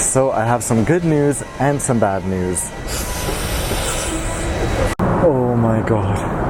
So I have some good news and some bad news. Oh my god.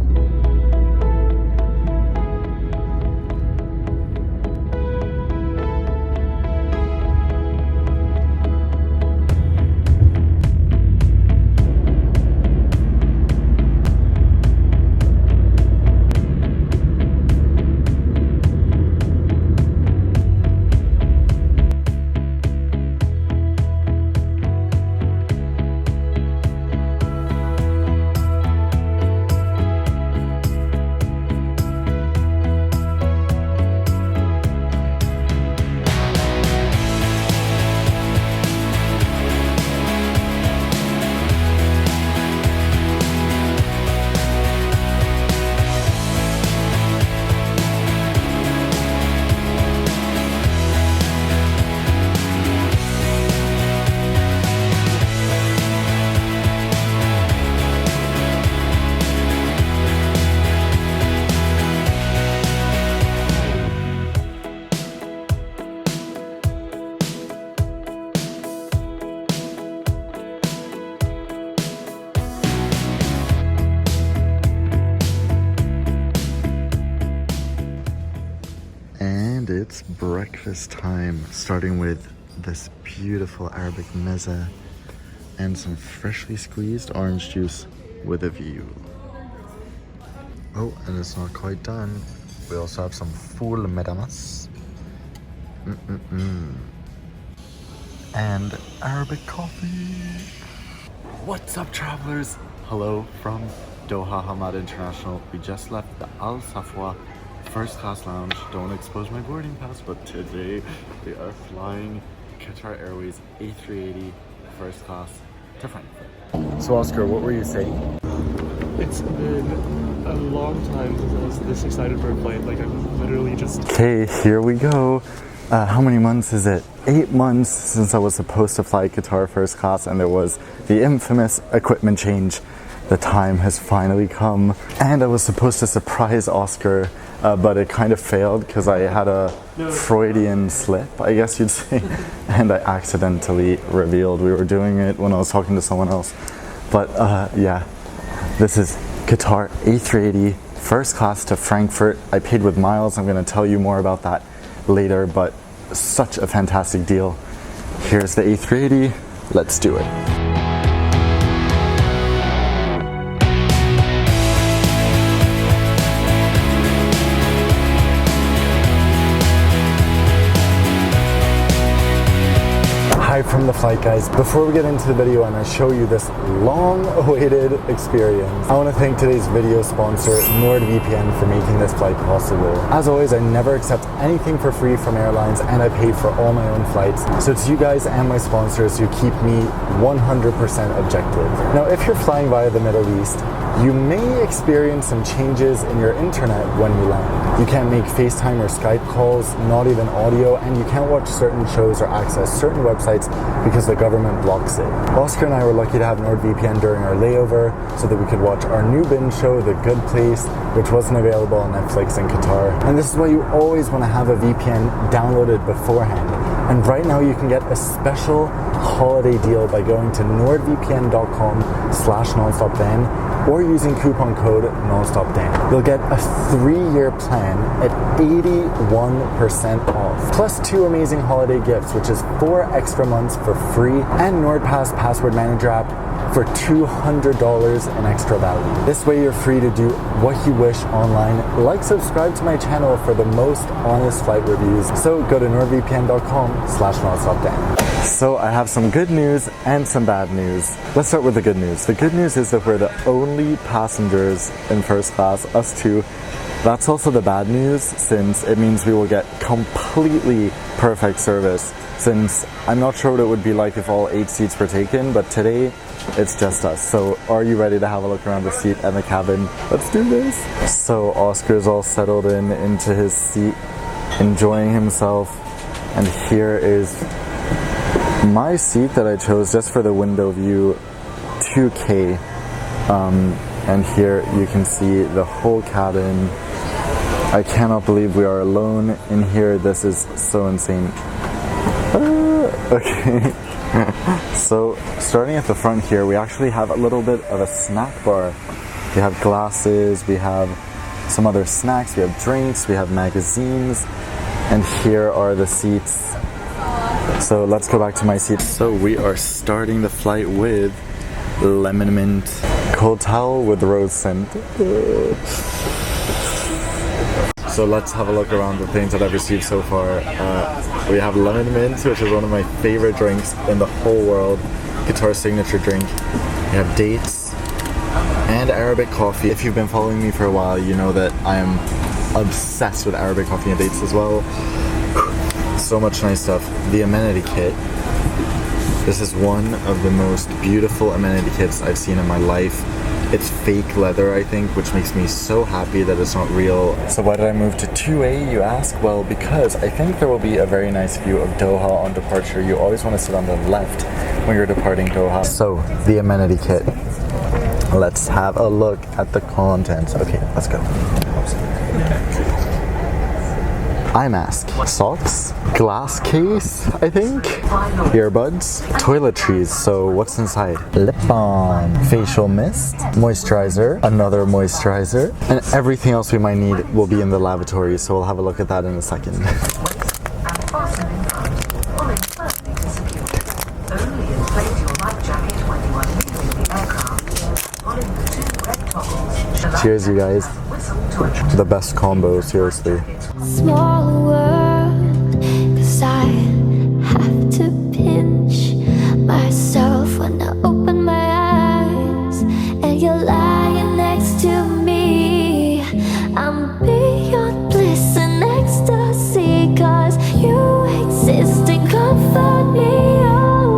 It's breakfast time, starting with this beautiful Arabic meze and some freshly squeezed orange juice with a view. Oh, and it's not quite done. We also have some full medamas. And Arabic coffee. What's up, travelers? Hello from Doha Hamad International. We just left the Al Safwa first class lounge. Don't expose my boarding pass, but today we are flying Qatar Airways A380 first class to Frankfurt. So Oscar, what were you saying? It's been a long time since I was this excited for a flight. Like, I'm literally just... Okay, here we go. How many months is it? 8 months since I was supposed to fly Qatar first class, and there was the infamous equipment change. The time has finally come, and I was supposed to surprise Oscar, but it kind of failed because I had a Freudian slip, I guess you'd say, and I accidentally revealed we were doing it when I was talking to someone else. But yeah, this is Qatar A380 first class to Frankfurt. I paid with miles. I'm going to tell you more about that later, but such a fantastic deal. Here's the A380. Let's do it. Hi from the flight, guys. Before we get into the video and I show you this long-awaited experience, I want to thank today's video sponsor, NordVPN, for making this flight possible. As always, I never accept anything for free from airlines, and I pay for all my own flights. So it's you guys and my sponsors who keep me 100% objective. Now, if you're flying via the Middle East, you may experience some changes in your internet when you land. You can't make FaceTime or Skype calls, not even audio, and you can't watch certain shows or access certain websites because the government blocks it. Oscar and I were lucky to have NordVPN during our layover so that we could watch our new binge show, The Good Place, which wasn't available on Netflix in Qatar. And this is why you always want to have a VPN downloaded beforehand. And right now you can get a special holiday deal by going to nordvpn.com/nonstopdan or using coupon code NonstopDan. You'll get a 3-year plan at 81% off, plus 2 amazing holiday gifts, which is 4 extra months for free, and NordPass Password Manager app for $200 in extra value. This way you're free to do what you wish online. Subscribe to my channel for the most honest flight reviews. So go to nordvpn.com/nonstopdan. So I have some good news and some bad news. Let's start with the good news. The good news is that we're the only passengers in first class, us two. That's also the bad news, since it means we will get completely perfect service, since I'm not sure what it would be like if all 8 seats were taken, but today it's just us. So are you ready to have a look around the seat and the cabin? Let's do this. So Oscar's all settled into his seat, enjoying himself, and here is my seat that I chose just for the window view, 2K, and here you can see the whole cabin. I cannot believe we are alone in here. This is so insane. Okay. So starting at the front here, we actually have a little bit of a snack bar. We have glasses, we have some other snacks, we have drinks, we have magazines, and here are the seats. So let's go back to my seat. So we are starting the flight with lemon mint, cold towel with rose scent. So let's have a look around the things that I've received so far. We have lemon mint, which is one of my favorite drinks in the whole world. Qatar signature drink. We have dates and Arabic coffee. If you've been following me for a while, you know that I am obsessed with Arabic coffee and dates as well. So much nice stuff. The amenity kit. This is one of the most beautiful amenity kits I've seen in my life. It's fake leather, I think, which makes me so happy that it's not real. So why did I move to 2A, you ask? Well, because I think there will be a very nice view of Doha on departure. You always want to sit on the left when you're departing Doha. So, the amenity kit. Let's have a look at the contents. Okay, let's go. Eye mask, socks, glass case, I think, earbuds, toiletries, so what's inside? Lip balm, facial mist, moisturizer, another moisturizer, and everything else we might need will be in the lavatory, so we'll have a look at that in a second. Cheers, you guys. The best combo, seriously. Small world, 'cause I have to pinch myself when I open my eyes and you're lying next to me. I'm beyond bliss and ecstasy, 'cause you exist and comfort me. Oh,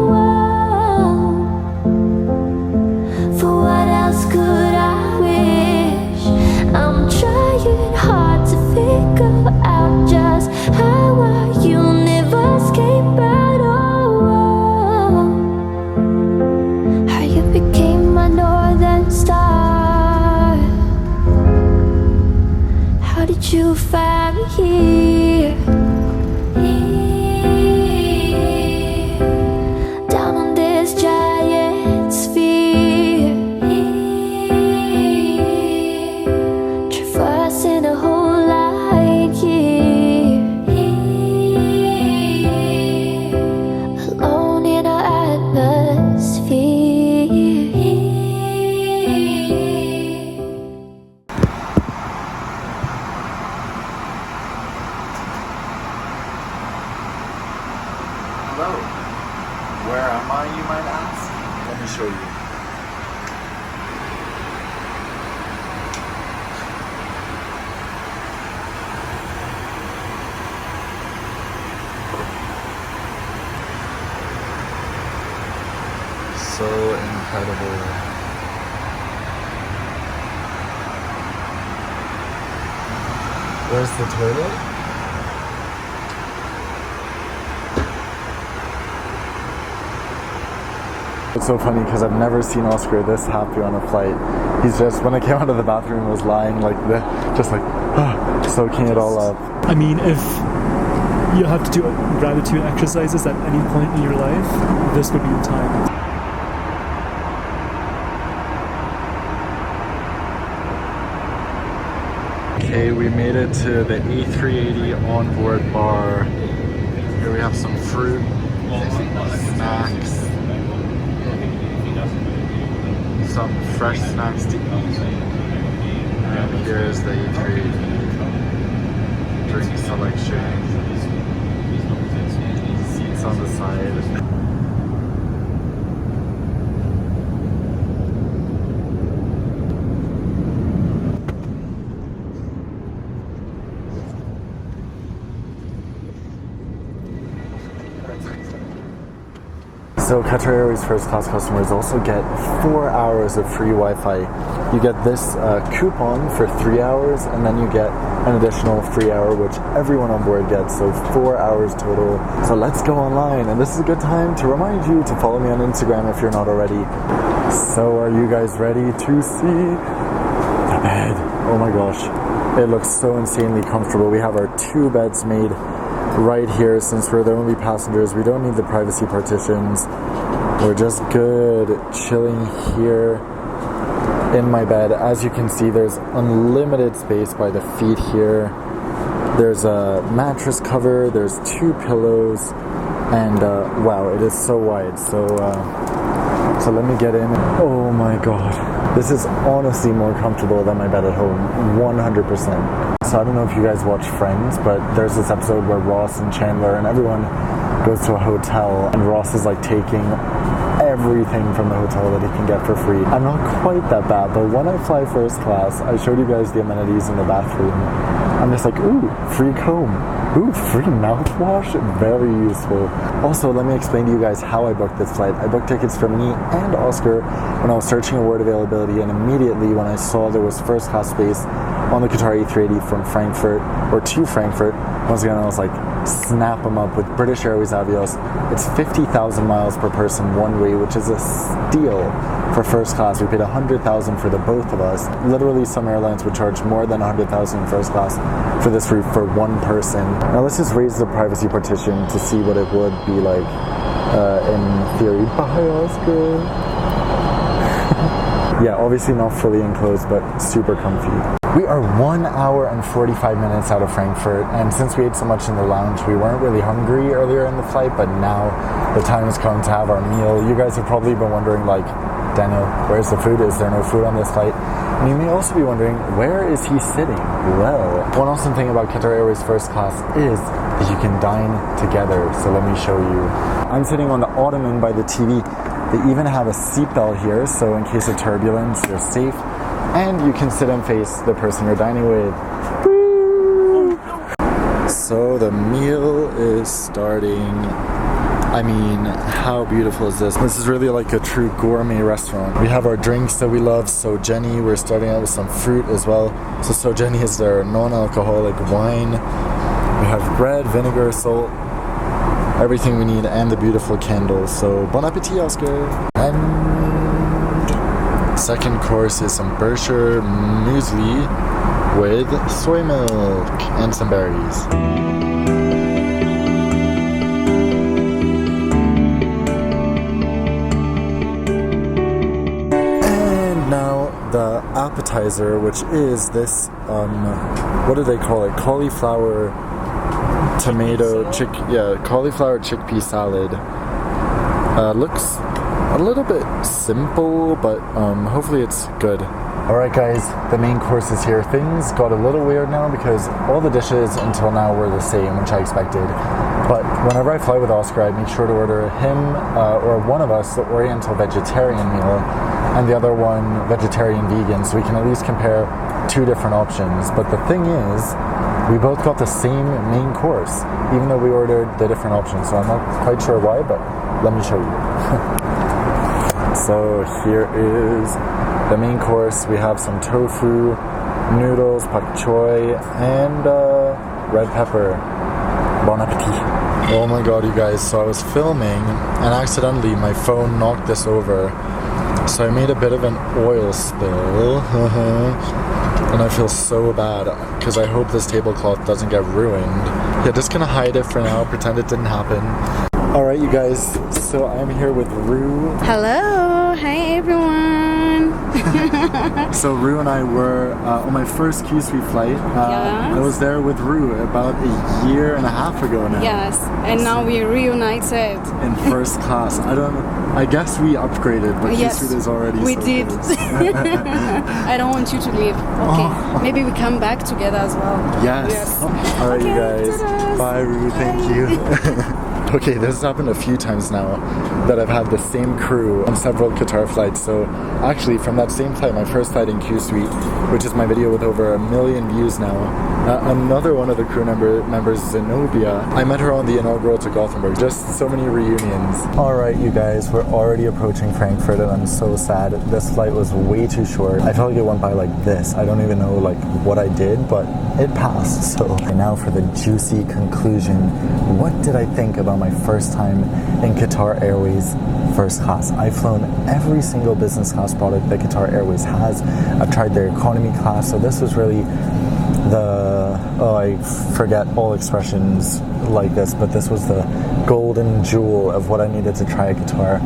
for what else could I wish? I'm trying hard to figure out just how our universe came about. Oh, how you became my northern star. How did you find me here? Down on this giant sphere, traversing a whole light year, alone in our atmosphere. Hello. Where am I, you might ask? Let me show you. So incredible. Where's the toilet? It's so funny because I've never seen Oscar this happy on a flight. He's just, when I came out of the bathroom, was lying like this, just like, soaking it all up. I mean, if you have to do gratitude exercises at any point in your life, this would be the time. Okay, we made it to the A380 onboard bar. Here we have some fruit, snacks, some fresh snacks to eat. And here's the A380 drink selection. Seats on the side. So Qatar Airways first class customers also get 4 hours of free Wi-Fi. You get this coupon for 3 hours, and then you get an additional free hour, which everyone on board gets, so 4 hours total. So let's go online, and this is a good time to remind you to follow me on Instagram if you're not already. So are you guys ready to see the bed? Oh my gosh, it looks so insanely comfortable. We have our 2 beds made right here. Since we're the only passengers, we don't need the privacy partitions. We're just good chilling here in my bed. As you can see, there's unlimited space by the feet here. There's a mattress cover, there's 2 pillows, and wow, it is so wide. So let me get in. Oh my god, this is honestly more comfortable than my bed at home, 100%. So I don't know if you guys watch Friends, but there's this episode where Ross and Chandler and everyone goes to a hotel, and Ross is like taking everything from the hotel that he can get for free. I'm not quite that bad, but when I fly first class, I showed you guys the amenities in the bathroom. I'm just like, ooh, free comb, ooh, free mouthwash, very useful. Also, let me explain to you guys how I booked this flight. I booked tickets for me and Oscar when I was searching award availability, and immediately when I saw there was first class space on the Qatar A380 from Frankfurt, or to Frankfurt, once again I was like, snap them up with British Airways Avios. It's 50,000 miles per person one way, which is a steal for first class. We paid 100,000 for the both of us. Literally, some airlines would charge more than 100,000 in first class for this route for one person. Now let's just raise the privacy partition to see what it would be like in theory. Bye, Oscar. Yeah, obviously not fully enclosed, but super comfy. We are 1 hour and 45 minutes out of Frankfurt, and since we ate so much in the lounge, we weren't really hungry earlier in the flight, but now the time has come to have our meal. You guys have probably been wondering, like, Daniel, where's the food? Is there no food on this flight? And you may also be wondering, where is he sitting? Well, one awesome thing about Qatar Airways first class is that you can dine together, so let me show you. I'm sitting on the ottoman by the TV. They even have a seatbelt here, so in case of turbulence, you're safe. And you can sit and face the person you're dining with. Woo! So the meal is starting. I mean, how beautiful is this? This is really like a true gourmet restaurant. We have our drinks that we love, So Jenny. We're starting out with some fruit as well. So Jenny is their non-alcoholic wine. We have bread, vinegar, salt, everything we need, and the beautiful candles. So bon appetit, Oscar. And second course is some Berkshire muesli with soy milk and some berries. And now the appetizer, which is this, what do they call it? Cauliflower tomato cauliflower chickpea salad. Looks a little bit simple, but hopefully it's good. Alright guys, the main course is here. Things got a little weird now because all the dishes until now were the same, which I expected. But whenever I fly with Oscar, I make sure to order him or one of us the Oriental vegetarian meal and the other one vegetarian vegan, so we can at least compare 2 different options. But the thing is, we both got the same main course, even though we ordered the different options. So I'm not quite sure why, but let me show you. So here is the main course. We have some tofu, noodles, pak choy, and red pepper. Bon appetit. Oh my god, you guys. So I was filming, and accidentally my phone knocked this over. So I made a bit of an oil spill. And I feel so bad, because I hope this tablecloth doesn't get ruined. Yeah, just gonna hide it for now, pretend it didn't happen. Alright, you guys, so I'm here with Rue. Hello, hi everyone. So Rue and I were on my first Q-Suite flight. Yes. I was there with Rue about a year and a half ago now. Yes, and now we reunited. In first class. I guess we upgraded, but Yes, Q-Suite is already we so did. good. I don't want you to leave. Okay, maybe we come back together as well. Yes. Alright, Okay, you guys. ta-da. Bye, Rue. Thank you. Okay, this has happened a few times now that I've had the same crew on several Qatar flights. So actually, from that same flight, my first flight in Q-Suite, which is my video with over 1 million views now, another one of the crew members, Zenobia, I met her on the inaugural to Gothenburg. Just so many reunions. Alright, you guys, we're already approaching Frankfurt, and I'm so sad. This flight was way too short. I felt like it went by like this. I don't even know like what I did, but it passed. So now for the juicy conclusion. What did I think about my first time in Qatar Airways first class? I've flown every single business class product that Qatar Airways has. I've tried their economy class, so this was really I forget all expressions like this, but this was the golden jewel of what I needed to try at Qatar,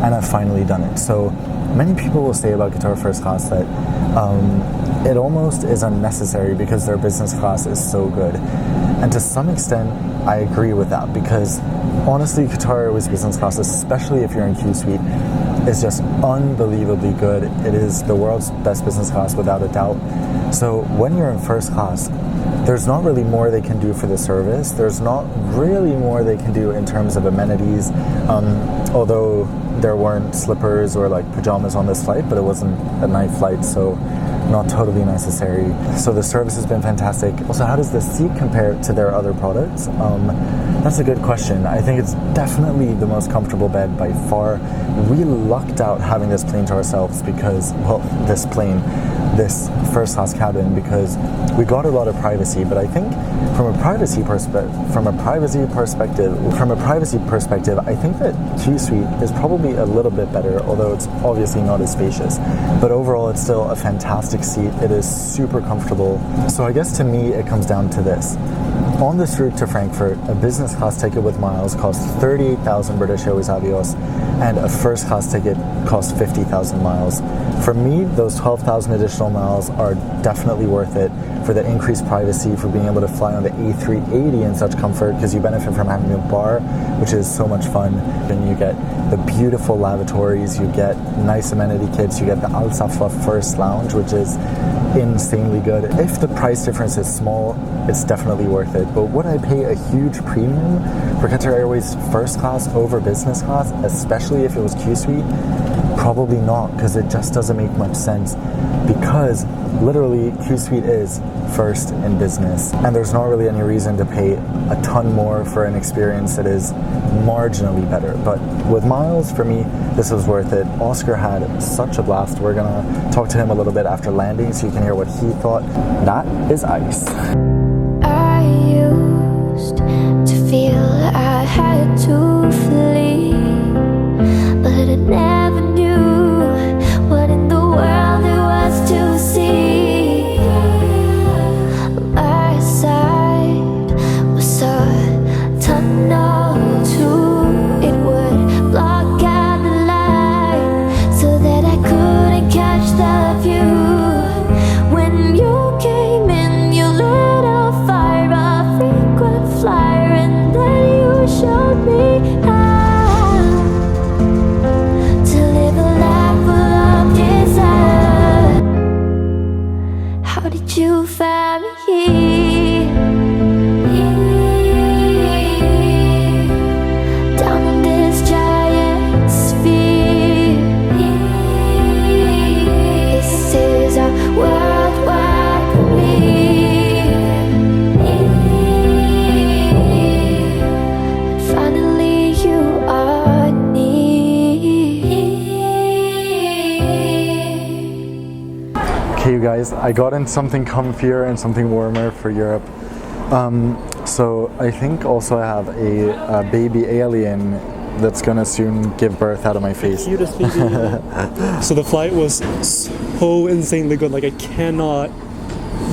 and I've finally done it. So many people will say about Qatar first class that it almost is unnecessary because their business class is so good. And to some extent, I agree with that, because honestly, Qatar Airways business class, especially if you're in Q Suite, is just unbelievably good. It is the world's best business class without a doubt. So when you're in first class, there's not really more they can do for the service. There's not really more they can do in terms of amenities, although there weren't slippers or like pajamas on this flight, but it wasn't a night flight, so not totally necessary. So the service has been fantastic. Also, how does the seat compare to their other products? That's a good question. I think it's definitely the most comfortable bed by far. We lucked out having this plane to ourselves because, well, this first class cabin, because we got a lot of privacy. But I think from a privacy perspective, I think that Q Suite is probably a little bit better, although it's obviously not as spacious. But overall, it's still a fantastic seat. It is super comfortable. So I guess to me, it comes down to this. On this route to Frankfurt, a business class ticket with miles costs 38,000 British Airways Avios, and a first class ticket costs 50,000 miles. For me, those 12,000 additional miles are definitely worth it for the increased privacy, for being able to fly on the A380 in such comfort, because you benefit from having a bar, which is so much fun. Then you get the beautiful lavatories, you get nice amenity kits, you get the Al Safa first lounge, which is insanely good. If the price difference is small, it's definitely worth it. But would I pay a huge premium for Qatar Airways first class over business class, especially if it was Q Suite? Probably not, because it just doesn't make much sense, because literally Q Suite is first in business, and there's not really any reason to pay a ton more for an experience that is marginally better. But with miles, for me, this was worth it. Oscar had such a blast. We're gonna talk to him a little bit after landing so you can hear what he thought. That is ice. I used to feel I had to flee, but I never knew what in the world there was to see. My side was a tunnel too. It would block out the light so that I couldn't catch the view. When you came in, you lit a fire, a frequent flyer, and then you showed me how to live a life full of desire. How did you find me here? Down on this giant sphere. This is a worldwide premiere. Finally, you are near. Okay, you guys, I got in something comfier and something warmer for Europe. So I think also I have a baby alien that's gonna soon give birth out of my face. Cutest baby. So the flight was so insanely good. Like, I cannot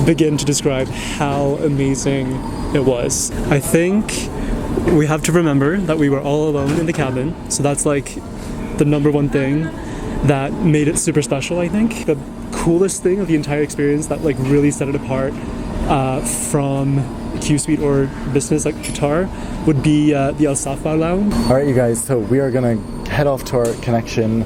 begin to describe how amazing it was. I think we have to remember that we were all alone in the cabin. So that's like the number one thing that made it super special, I think. The coolest thing of the entire experience that like really set it apart from Q Suite or business like Qatar would be the Al Safa lounge. All right, you guys, so we are gonna head off to our connection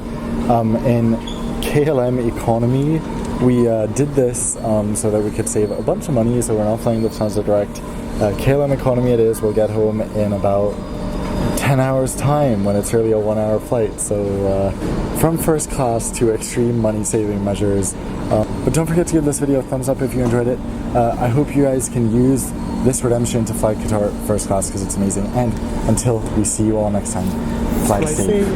in KLM economy. We did this so that we could save a bunch of money, so we're not flying the Lufthansa direct. KLM economy it is. We'll get home in about 10 hours time when it's really a 1 hour flight. So from first class to extreme money saving measures. But don't forget to give this video a thumbs up if you enjoyed it. I hope you guys can use this redemption to fly Qatar first class because it's amazing. And until we see you all next time, fly safe.